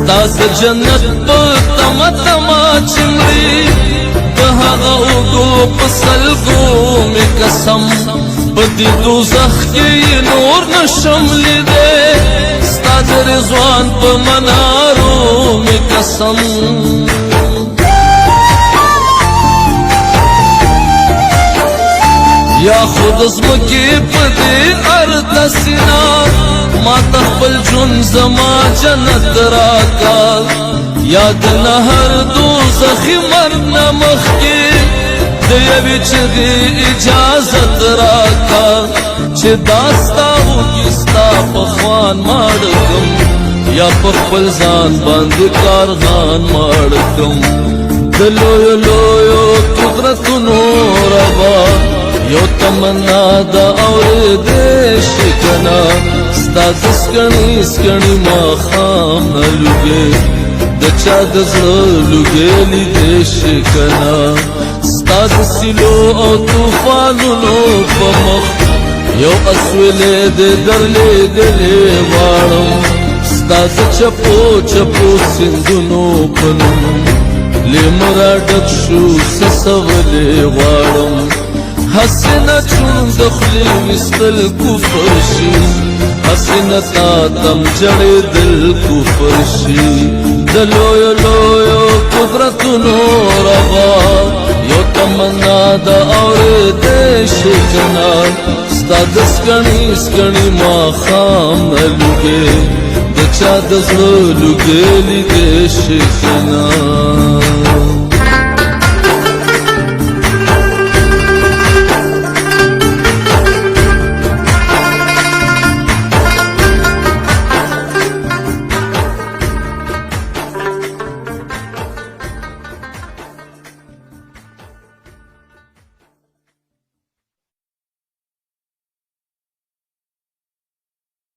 ستا د جنت په تمه تمه چمړي د هغه اوږو په سلګو مې قسم په دې دوزخ کې نور نشم لیدی ستا د رضوان په منارو مې قسم یا خود زمکی پدی ارد سینا ما تخبل جن زما جنت راکا یاد نهر دوزخی مرنا مخی دیوی چگی اجازت راکا چه داستا ہو کستا پخوان مارکم یا پخبل زان باندی کارغان مارکم دلویو لویو قدرتونو ربا یو تمنا دا اوریدې شي کنه ستا د سکڼي سکڼي ماښام نه لوګې د چا د زړه لوګې لیدې شي کنه ستا د سیلو او طوفانونو په مخ یو اسویلې دې درلېږلې غواړم ستا د چپو چپو سیندونو په نوم لیمرا ډک شو سسولې غواړم حسنه چون دخلی وستل کفر شي حسنه تا تم جړې دل کفر شي دلویو لویو قدرتونو ربا یو تمنا دا اورېدې شي کنه ستا د سکڼي سکڼي ماښام نه لوګې د چا د زړه لوګې لیدې شي کنه